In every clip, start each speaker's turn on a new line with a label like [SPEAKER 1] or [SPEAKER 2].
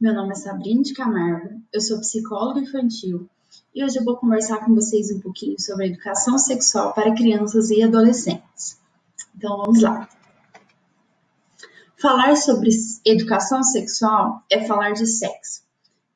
[SPEAKER 1] Meu nome é Sabrina de Camargo, eu sou psicóloga infantil e hoje eu vou conversar com vocês um pouquinho sobre a educação sexual para crianças e adolescentes. Então vamos lá. Falar sobre educação sexual é falar de sexo.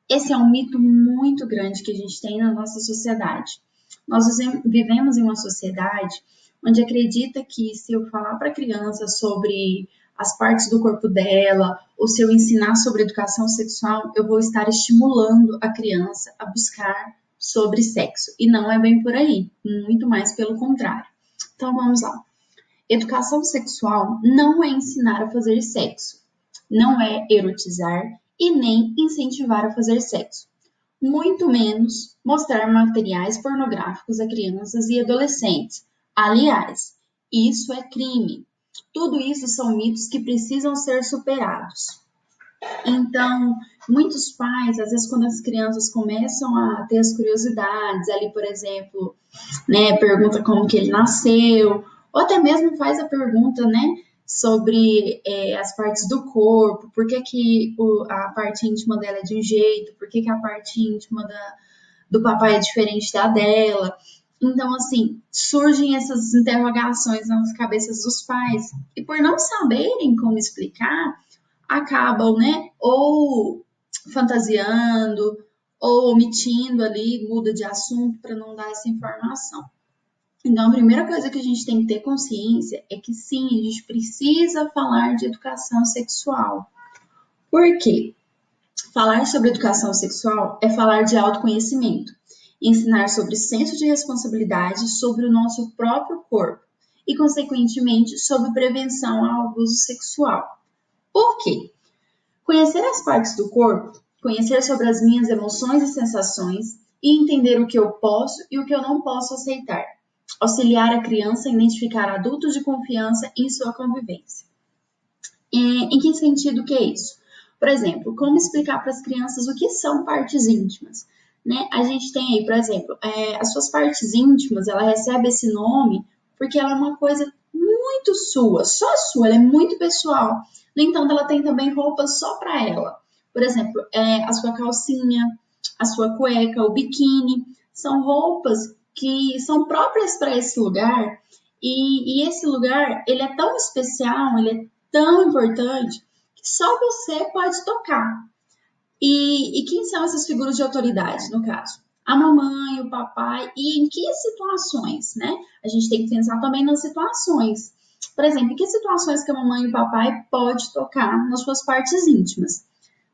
[SPEAKER 1] Esse é um mito muito grande que a gente tem na nossa sociedade. Nós vivemos em uma sociedade onde acredita que se eu falar para a criança sobre as partes do corpo dela, ou se eu ensinar sobre educação sexual, eu vou estar estimulando a criança a buscar sobre sexo. E não é bem por aí, muito mais pelo contrário. Então vamos lá. Educação sexual não é ensinar a fazer sexo, não é erotizar e nem incentivar a fazer sexo. Muito menos mostrar materiais pornográficos a crianças e adolescentes. Aliás, isso é crime. Tudo isso são mitos que precisam ser superados. Então, muitos pais, às vezes quando as crianças começam a ter as curiosidades, ali, por exemplo, pergunta como que ele nasceu, ou até mesmo faz a pergunta, sobre as partes do corpo, por que a parte íntima dela é de um jeito, por que a parte íntima do papai é diferente da dela. Então, assim, surgem essas interrogações nas cabeças dos pais. E por não saberem como explicar, acabam, ou fantasiando, ou omitindo ali, muda de assunto para não dar essa informação. Então, a primeira coisa que a gente tem que ter consciência é que sim, a gente precisa falar de educação sexual. Por quê? Falar sobre educação sexual é falar de autoconhecimento. Ensinar sobre senso de responsabilidade sobre o nosso próprio corpo e, consequentemente, sobre prevenção ao abuso sexual. Por quê? Conhecer as partes do corpo, conhecer sobre as minhas emoções e sensações e entender o que eu posso e o que eu não posso aceitar. Auxiliar a criança a identificar adultos de confiança em sua convivência. Em que sentido que é isso? Por exemplo, como explicar para as crianças o que são partes íntimas? A gente tem aí, por exemplo, as suas partes íntimas, ela recebe esse nome porque ela é uma coisa muito sua, só sua, ela é muito pessoal. No entanto, ela tem também roupas só para ela. Por exemplo, a sua calcinha, a sua cueca, o biquíni, são roupas que são próprias para esse lugar e esse lugar, ele é tão especial, ele é tão importante que só você pode tocar. E quem são essas figuras de autoridade, no caso? A mamãe, o papai, e em que situações, A gente tem que pensar também nas situações. Por exemplo, em que situações que a mamãe e o papai pode tocar nas suas partes íntimas?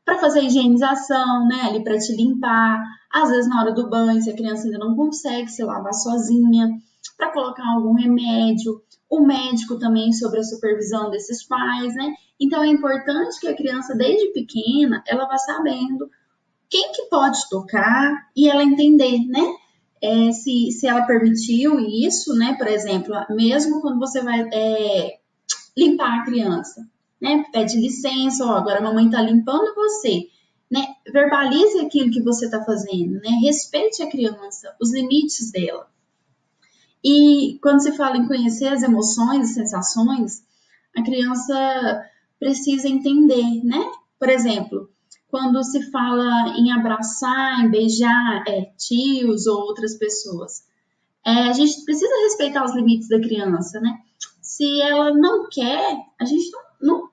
[SPEAKER 1] Para fazer higienização, ali para te limpar, às vezes na hora do banho, se a criança ainda não consegue se lavar sozinha, para colocar algum remédio, o médico também sobre a supervisão desses pais, Então é importante que a criança desde pequena, ela vá sabendo quem que pode tocar e ela entender, se ela permitiu isso, por exemplo, mesmo quando você vai limpar a criança, pede licença, agora a mamãe está limpando você, verbalize aquilo que você está fazendo, respeite a criança, os limites dela. E quando se fala em conhecer as emoções e sensações, a criança precisa entender, Por exemplo, quando se fala em abraçar, em beijar tios ou outras pessoas, a gente precisa respeitar os limites da criança, Se ela não quer, a gente não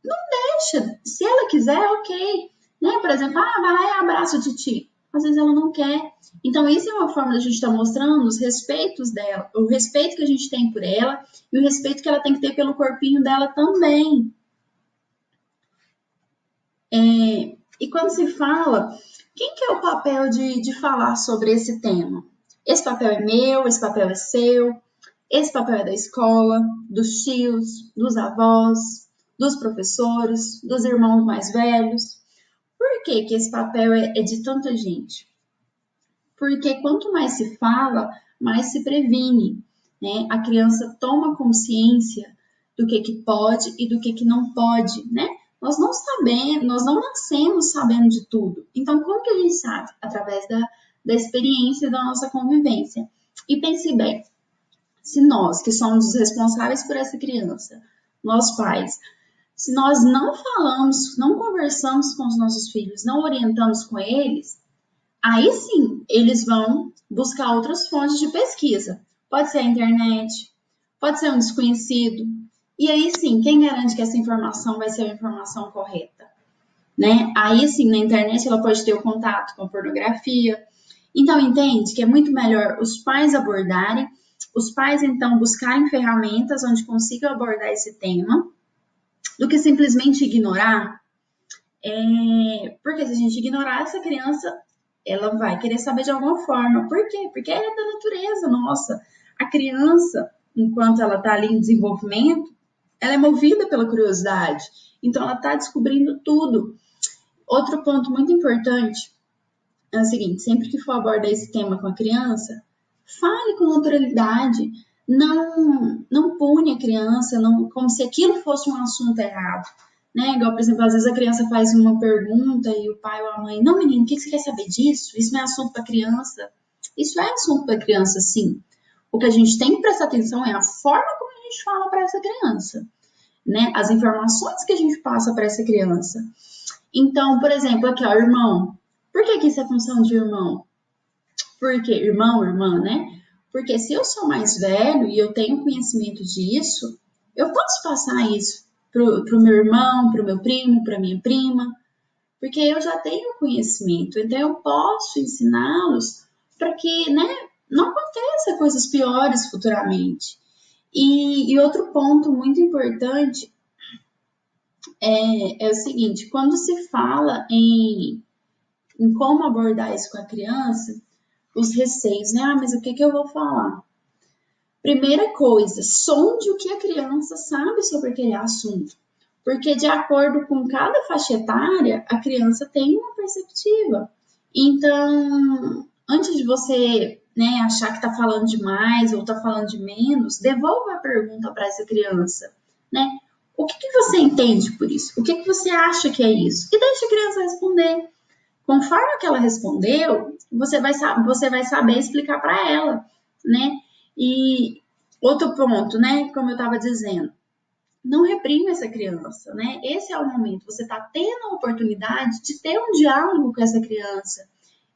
[SPEAKER 1] deixa. Se ela quiser, ok. Por exemplo, vai lá e abraça o titi. Às vezes ela não quer. Então, isso é uma forma da gente estar mostrando os respeitos dela, o respeito que a gente tem por ela e o respeito que ela tem que ter pelo corpinho dela também. E quando se fala, quem que é o papel de falar sobre esse tema? Esse papel é meu, esse papel é seu, esse papel é da escola, dos tios, dos avós, dos professores, dos irmãos mais velhos. Por que esse papel é de tanta gente? Porque quanto mais se fala, mais se previne, A criança toma consciência do que pode e do que não pode, Nós não sabemos, nós não nascemos sabendo de tudo. Então, como que a gente sabe? Através da experiência da nossa convivência. E pense bem, se nós, que somos os responsáveis por essa criança, nós pais, Se nós não falamos, não conversamos com os nossos filhos, não orientamos com eles, aí sim eles vão buscar outras fontes de pesquisa. Pode ser a internet, pode ser um desconhecido. E aí sim, quem garante que essa informação vai ser a informação correta? Né? Aí sim, na internet ela pode ter o contato com a pornografia. Então, entende que é muito melhor os pais abordarem, os pais então buscarem ferramentas onde consigam abordar esse tema, do que simplesmente ignorar. Porque se a gente ignorar essa criança, ela vai querer saber de alguma forma. Por quê? Porque é da natureza nossa. A criança, enquanto ela está ali em desenvolvimento, ela é movida pela curiosidade. Então, ela está descobrindo tudo. Outro ponto muito importante é o seguinte: sempre que for abordar esse tema com a criança, fale com naturalidade. Não pune a criança como se aquilo fosse um assunto errado. Né? Igual, por exemplo, às vezes a criança faz uma pergunta e o pai ou a mãe, não, menino, o que você quer saber disso? Isso não é assunto para criança. Isso é assunto para criança, sim. O que a gente tem que prestar atenção é a forma como a gente fala para essa criança, né? As informações que a gente passa para essa criança. Então, por exemplo, aqui, ó, irmão. Por que isso é função de irmão? Porque irmão, irmã, né? Porque se eu sou mais velho e eu tenho conhecimento disso, eu posso passar isso pro meu irmão, pro meu primo, pra minha prima, porque eu já tenho conhecimento, então eu posso ensiná-los para que, né, não aconteça coisas piores futuramente. E outro ponto muito importante é o seguinte: quando se fala em como abordar isso com a criança, os receios, né? Mas o que eu vou falar? Primeira coisa, sonde o que a criança sabe sobre aquele assunto. Porque de acordo com cada faixa etária, a criança tem uma perspectiva. Então, antes de você, né, achar que está falando demais ou está falando de menos, devolva a pergunta para essa criança, né? O que você entende por isso? O que você acha que é isso? E deixa a criança responder. Conforme que ela respondeu, você vai saber explicar para ela, né? E outro ponto, né? Como eu estava dizendo, não reprime essa criança, né? Esse é o momento. Você está tendo a oportunidade de ter um diálogo com essa criança.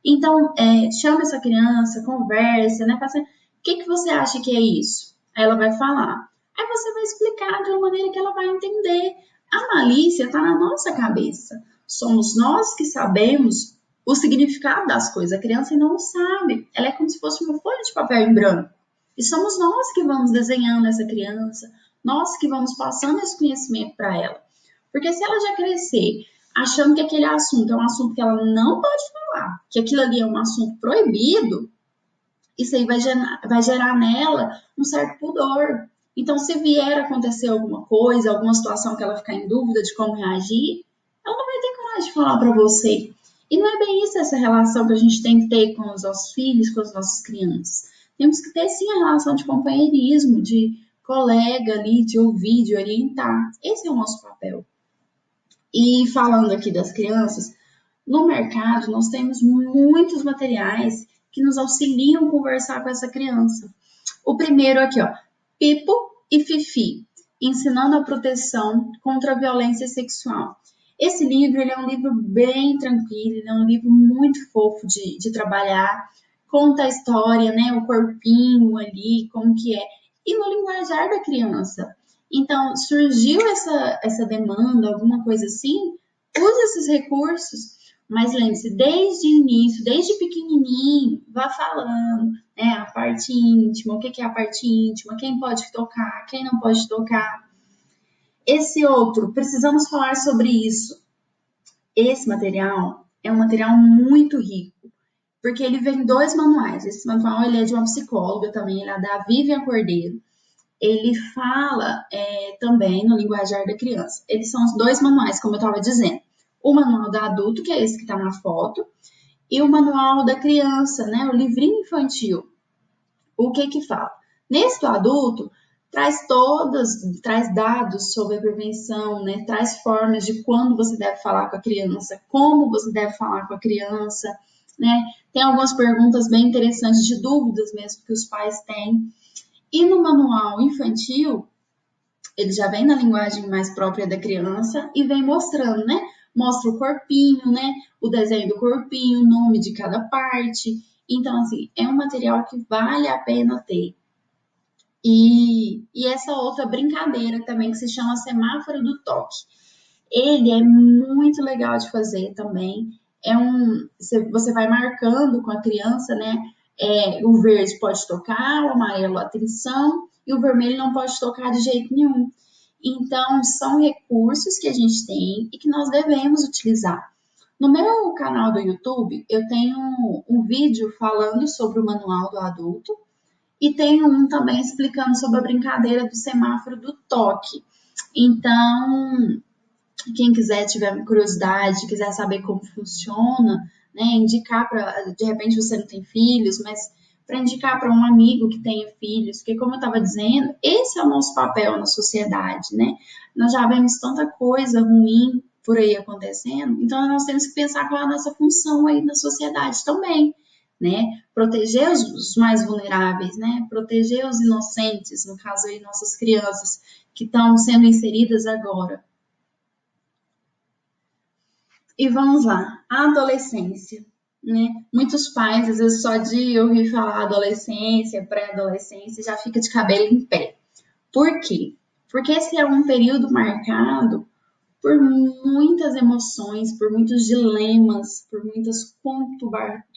[SPEAKER 1] Então, chama essa criança, conversa, né? Fala assim, o que você acha que é isso? Aí ela vai falar. Aí você vai explicar de uma maneira que ela vai entender. A malícia está na nossa cabeça. Somos nós que sabemos o significado das coisas. A criança não sabe. Ela é como se fosse uma folha de papel em branco. E somos nós que vamos desenhando essa criança, nós que vamos passando esse conhecimento para ela. Porque se ela já crescer achando que aquele assunto é um assunto que ela não pode falar, que aquilo ali é um assunto proibido, isso aí vai gerar nela um certo pudor. Então, se vier a acontecer alguma coisa, alguma situação que ela ficar em dúvida de como reagir, ela não vai ter coragem de falar para você. E não é bem isso essa relação que a gente tem que ter com os nossos filhos, com as nossas crianças. Temos que ter sim a relação de companheirismo, de colega ali, de ouvir, de orientar. Esse é o nosso papel. E falando aqui das crianças, no mercado nós temos muitos materiais que nos auxiliam a conversar com essa criança. O primeiro aqui, ó, Pipo e Fifi, ensinando a proteção contra a violência sexual. Esse livro ele é um livro bem tranquilo, ele é um livro muito fofo de trabalhar, conta a história, né, o corpinho ali, como que é, e no linguajar da criança. Então, surgiu essa demanda, alguma coisa assim, use esses recursos, mas lembre-se, desde o início, desde pequenininho, vá falando, né, a parte íntima, o que é a parte íntima, quem pode tocar, quem não pode tocar. Esse outro, precisamos falar sobre isso. Esse material é um material muito rico, porque ele vem 2 manuais. Esse manual ele é de uma psicóloga também, ele é da Vivian Cordeiro. Ele fala também no linguajar da criança. Eles são os 2 manuais, como eu estava dizendo. O manual da adulto, que é esse que está na foto, e o manual da criança, né, o livrinho infantil. O que fala? Nesse do adulto, traz dados sobre a prevenção, né, traz formas de quando você deve falar com a criança, como você deve falar com a criança, né? Tem algumas perguntas bem interessantes de dúvidas mesmo que os pais têm. E no manual infantil, Ele já vem na linguagem mais própria da criança e vem mostrando, né? Mostra o corpinho, né? O desenho do corpinho, o nome de cada parte. Então, assim, é um material que vale a pena ter. E essa outra brincadeira também, que se chama Semáforo do Toque. Ele é muito legal de fazer também. Você vai marcando com a criança, né? O verde pode tocar, o amarelo atenção e o vermelho não pode tocar de jeito nenhum. Então, são recursos que a gente tem e que nós devemos utilizar. No meu canal do YouTube, eu tenho um vídeo falando sobre o manual do adulto e tenho um também explicando sobre a brincadeira do semáforo do toque. Então, quem quiser, tiver curiosidade, quiser saber como funciona, né, indicar para, de repente você não tem filhos, mas para indicar para um amigo que tenha filhos, porque como eu estava dizendo, esse é o nosso papel na sociedade, né? Nós já vemos tanta coisa ruim por aí acontecendo, então nós temos que pensar qual é a nossa função aí na sociedade também, né? Proteger os mais vulneráveis, né? Proteger os inocentes, no caso aí nossas crianças que estão sendo inseridas agora. E vamos lá, a adolescência, né? Muitos pais, às vezes, só de ouvir falar adolescência, pré-adolescência, já fica de cabelo em pé. Por quê? Porque esse é um período marcado por muitas emoções, por muitos dilemas, por muitas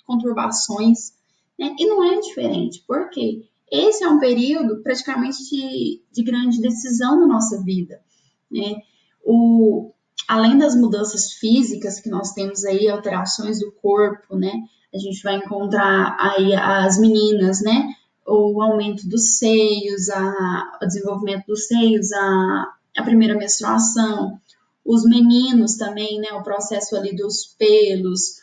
[SPEAKER 1] conturbações, né? E não é diferente, porque esse é um período praticamente de grande decisão na nossa vida, né? Além das mudanças físicas que nós temos aí, alterações do corpo, né? A gente vai encontrar aí as meninas, né? O aumento dos seios, o desenvolvimento dos seios, a primeira menstruação. Os meninos também, né? O processo ali dos pelos,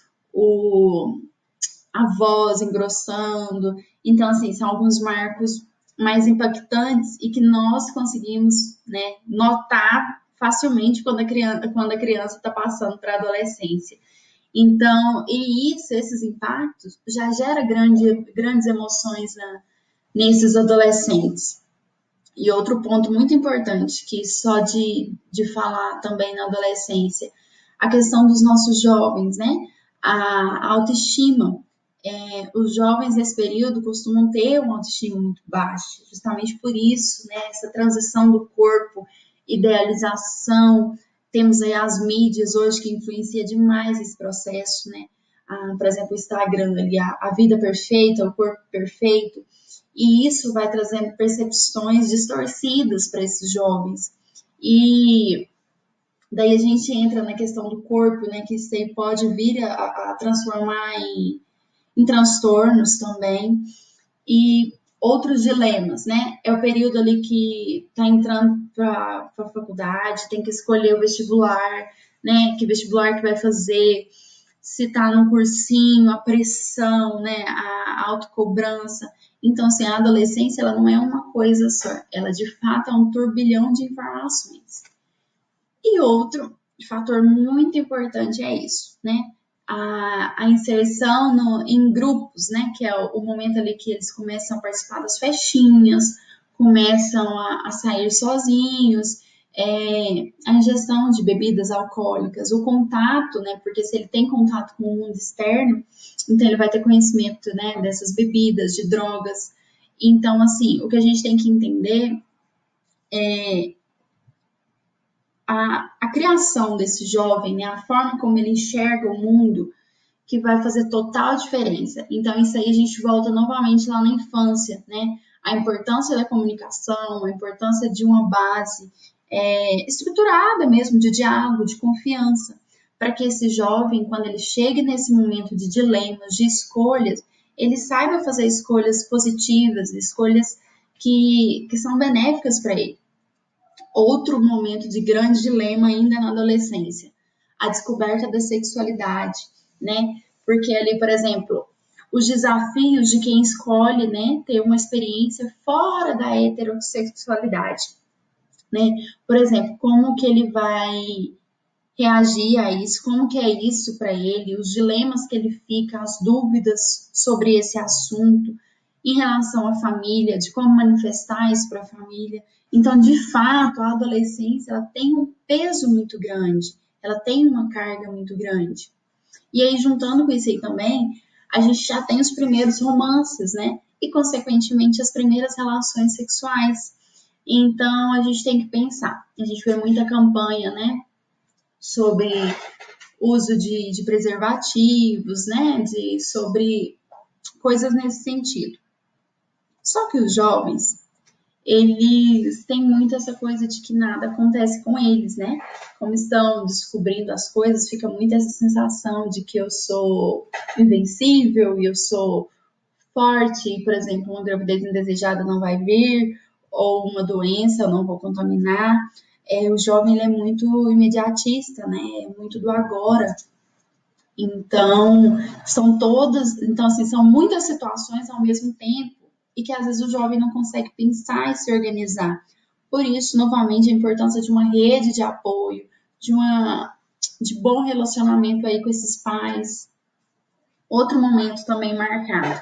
[SPEAKER 1] a voz engrossando. Então, assim, são alguns marcos mais impactantes e que nós conseguimos, né, notar facilmente quando a criança está passando para a adolescência. Então, esses impactos já gera grandes emoções nesses adolescentes. E outro ponto muito importante, que só de falar também na adolescência, a questão dos nossos jovens, né? A autoestima. Os jovens nesse período costumam ter uma autoestima muito baixa, justamente por isso, né? Essa transição do corpo, idealização, temos aí as mídias hoje que influencia demais esse processo, né? Por exemplo, o Instagram ali, a vida perfeita, o corpo perfeito, e isso vai trazendo percepções distorcidas para esses jovens. E daí a gente entra na questão do corpo, né? Que isso aí pode vir a transformar em transtornos também. E outros dilemas, né? É o período ali que está entrando para a faculdade, tem que escolher o vestibular, né? Que vestibular que vai fazer, se está no cursinho, a pressão, né? A autocobrança. Então, assim, a adolescência, ela não é uma coisa só, ela de fato é um turbilhão de informações. E outro fator muito importante é isso, né? A inserção em grupos, né? Que é o momento ali que eles começam a participar das festinhas, começam a sair sozinhos, a ingestão de bebidas alcoólicas, o contato, né? Porque se ele tem contato com o mundo externo, então ele vai ter conhecimento, né? Dessas bebidas, de drogas. Então, assim, o que a gente tem que entender é a criação desse jovem, né, a forma como ele enxerga o mundo, que vai fazer total diferença. Então, isso aí a gente volta novamente lá na infância, né? A importância da comunicação, a importância de uma base estruturada mesmo, de diálogo, de confiança, para que esse jovem, quando ele chegue nesse momento de dilemas, de escolhas, ele saiba fazer escolhas positivas, escolhas que são benéficas para ele. Outro momento de grande dilema ainda na adolescência, a descoberta da sexualidade, né? Porque ali, por exemplo, os desafios de quem escolhe, né, ter uma experiência fora da heterossexualidade, né? Por exemplo, como que ele vai reagir a isso, como que é isso para ele, os dilemas que ele fica, as dúvidas sobre esse assunto. em relação à família, de como manifestar isso para a família. Então, de fato, a adolescência ela tem um peso muito grande, ela tem uma carga muito grande. E aí, juntando com isso aí também, a gente já tem os primeiros romances, né? E, consequentemente, as primeiras relações sexuais. Então, a gente tem que pensar. A gente vê muita campanha, né? Sobre uso de preservativos, né? Sobre coisas nesse sentido. Só que os jovens, eles têm muito essa coisa de que nada acontece com eles, né? Como estão descobrindo as coisas, fica muito essa sensação de que eu sou invencível e eu sou forte, por exemplo, uma gravidez indesejada não vai vir, ou uma doença eu não vou contaminar. O jovem ele é muito imediatista, né? É muito do agora. Então, são muitas situações ao mesmo tempo e que às vezes o jovem não consegue pensar e se organizar. Por isso, novamente, a importância de uma rede de apoio, de bom relacionamento aí com esses pais. Outro momento também marcado.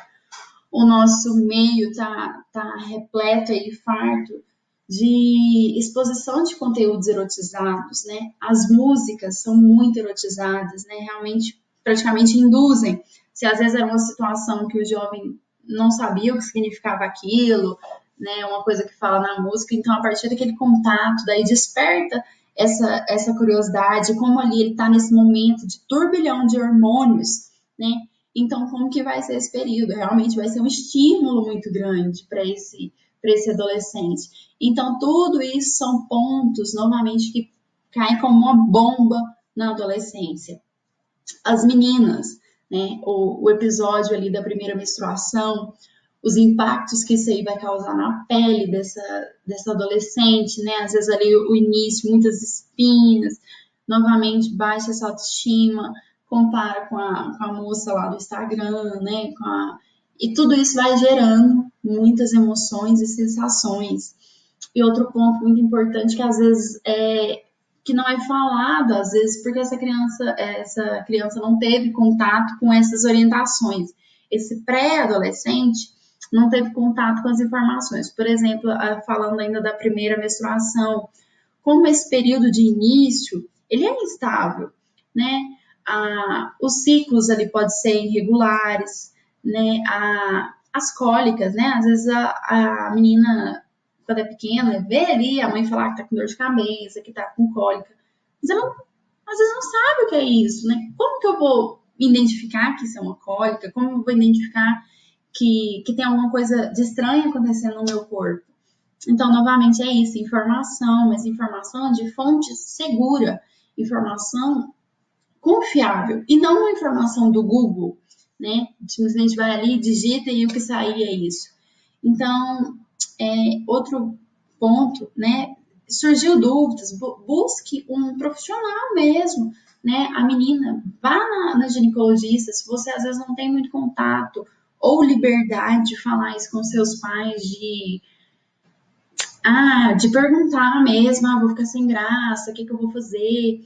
[SPEAKER 1] O nosso meio tá repleto aí, farto de exposição de conteúdos erotizados, né? As músicas são muito erotizadas, né? Realmente, praticamente induzem. Se às vezes era uma situação que o jovem não sabia o que significava aquilo, né? Uma coisa que fala na música, então a partir daquele contato, daí desperta essa curiosidade, como ali ele está nesse momento de turbilhão de hormônios, né? Então, como que vai ser esse período? Realmente vai ser um estímulo muito grande para esse adolescente. Então, tudo isso são pontos, novamente, que caem como uma bomba na adolescência. As meninas, né? O episódio ali da primeira menstruação, os impactos que isso aí vai causar na pele dessa adolescente, né? Às vezes ali o início, muitas espinhas, novamente baixa essa autoestima, compara com a moça lá do Instagram, né? E tudo isso vai gerando muitas emoções e sensações. E outro ponto muito importante que às vezes que não é falado, às vezes, porque essa criança não teve contato com essas orientações. Esse pré-adolescente não teve contato com as informações. Por exemplo, falando ainda da primeira menstruação, como esse período de início, ele é instável, né? Os ciclos ali podem ser irregulares, né? As cólicas, né? Às vezes a menina, quando é pequena, vê ali a mãe falar que tá com dor de cabeça, que tá com cólica, mas ela às vezes não sabe o que é isso, né? Como que eu vou identificar que isso é uma cólica? Como eu vou identificar que tem alguma coisa de estranho acontecendo no meu corpo? Então, novamente, é isso, informação, mas informação de fonte segura, informação confiável, e não uma informação do Google, né? Simplesmente vai ali, digita e o que sair é isso. Então, outro ponto, né? Surgiu dúvidas, busque um profissional mesmo, né? A menina, vá na ginecologista, se você às vezes não tem muito contato ou liberdade de falar isso com seus pais, de perguntar mesmo, vou ficar sem graça, o que eu vou fazer?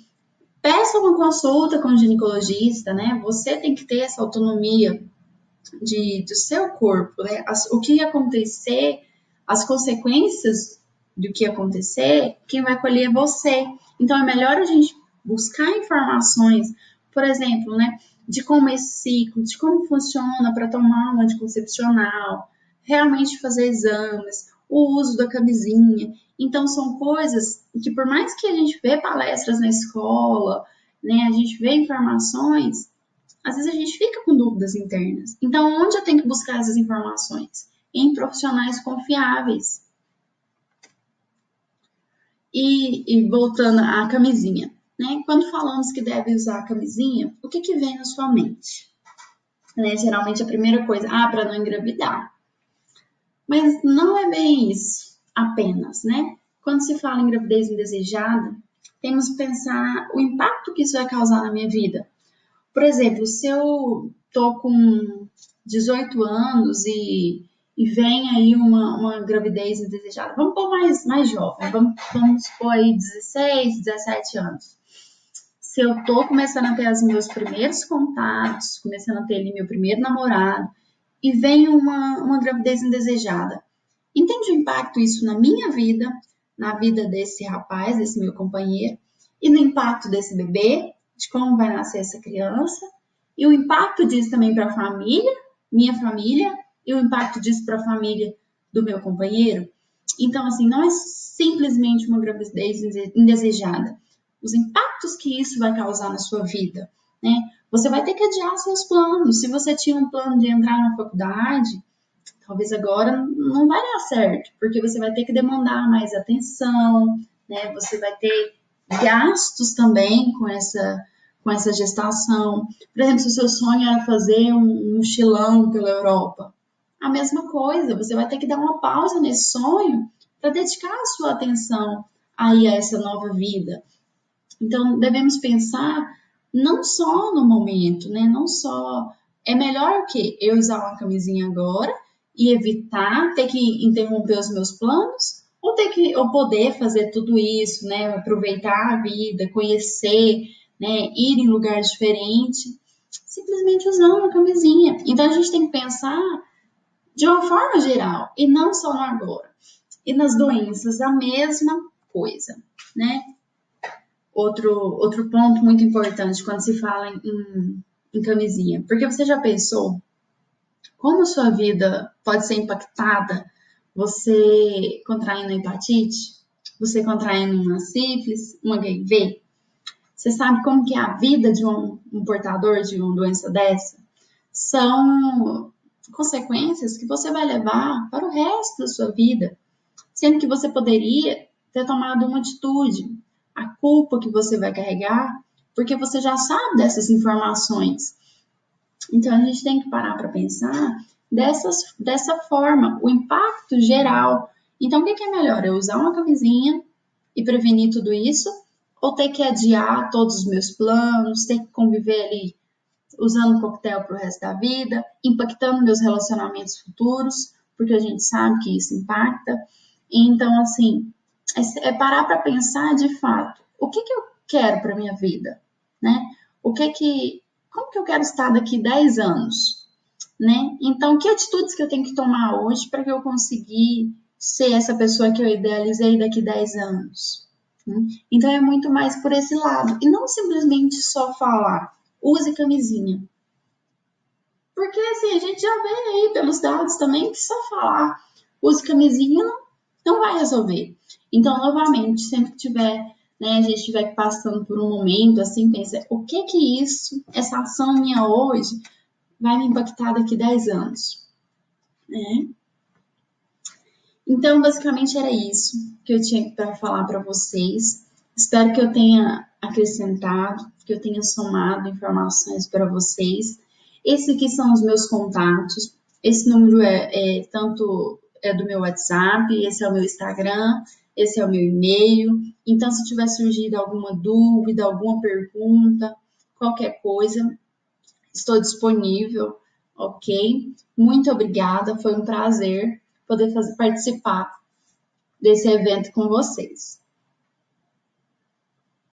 [SPEAKER 1] Peça uma consulta com o ginecologista, né? Você tem que ter essa autonomia do seu corpo, né? O que acontecer, as consequências do que acontecer, quem vai colher é você. Então, é melhor a gente buscar informações, por exemplo, né? De como esse ciclo, de como funciona para tomar um anticoncepcional, realmente fazer exames, o uso da camisinha. Então, são coisas que, por mais que a gente vê palestras na escola, né, a gente vê informações, às vezes a gente fica com dúvidas internas. Então, onde eu tenho que buscar essas informações? Em profissionais confiáveis. E voltando à camisinha, né? Quando falamos que deve usar a camisinha, o que vem na sua mente? Né? Geralmente a primeira coisa, para não engravidar. Mas não é bem isso apenas, né? Quando se fala em gravidez indesejada, temos que pensar o impacto que isso vai causar na minha vida. Por exemplo, se eu tô com 18 anos e vem aí uma gravidez indesejada, vamos pôr mais jovem, vamos pôr aí 16, 17 anos. Se eu tô começando a ter os meus primeiros contatos, começando a ter ali meu primeiro namorado, e vem uma gravidez indesejada. Entende o impacto isso na minha vida, na vida desse rapaz, desse meu companheiro, e no impacto desse bebê, de como vai nascer essa criança, e o impacto disso também para a família, minha família, e o impacto disso para a família do meu companheiro. Então, assim, não é simplesmente uma gravidez indesejada. Os impactos que isso vai causar na sua vida, né? Você vai ter que adiar seus planos. Se você tinha um plano de entrar na faculdade, talvez agora não vai dar certo, porque você vai ter que demandar mais atenção, né? Você vai ter gastos também com essa gestação. Por exemplo, se o seu sonho era fazer um mochilão pela Europa, a mesma coisa, você vai ter que dar uma pausa nesse sonho para dedicar a sua atenção aí a essa nova vida. Então, devemos pensar não só no momento, né? Não só... É melhor o quê? Eu usar uma camisinha agora e evitar ter que interromper os meus planos ou poder fazer tudo isso, né? Aproveitar a vida, conhecer, né? Ir em lugares diferentes, simplesmente usando uma camisinha. Então, a gente tem que pensar de uma forma geral e não só no agora. E nas doenças, a mesma coisa, né? Outro ponto muito importante quando se fala em camisinha. Porque você já pensou como a sua vida pode ser impactada você contraindo hepatite, você contraindo uma sífilis, uma HIV? Você sabe como que é a vida de um portador de uma doença dessa? São consequências que você vai levar para o resto da sua vida, sendo que você poderia ter tomado uma atitude. A culpa que você vai carregar, porque você já sabe dessas informações. Então, a gente tem que parar para pensar dessa forma, o impacto geral. Então, o que é melhor? Eu usar uma camisinha e prevenir tudo isso? Ou ter que adiar todos os meus planos, ter que conviver ali usando coquetel para o resto da vida, impactando meus relacionamentos futuros, porque a gente sabe que isso impacta. Então, assim, é parar para pensar de fato, o que eu quero para minha vida, né? Como que eu quero estar daqui 10 anos, né? Então, que atitudes que eu tenho que tomar hoje para que eu conseguir ser essa pessoa que eu idealizei daqui 10 anos? Então, é muito mais por esse lado. E não simplesmente só falar, use camisinha. Porque, assim, a gente já vê aí pelos dados também que só falar, use camisinha não vai resolver. Então, novamente, sempre que a gente estiver passando por um momento, assim, pensa, o que essa ação minha hoje, vai me impactar daqui 10 anos? Né? Então, basicamente, era isso que eu tinha para falar para vocês. Espero que eu tenha acrescentado, que eu tenha somado informações para vocês. Esses aqui são os meus contatos. Esse número tanto do meu WhatsApp, esse é o meu Instagram, esse é o meu e-mail. Então, se tiver surgido alguma dúvida, alguma pergunta, qualquer coisa, estou disponível, ok? Muito obrigada, foi um prazer poder participar desse evento com vocês.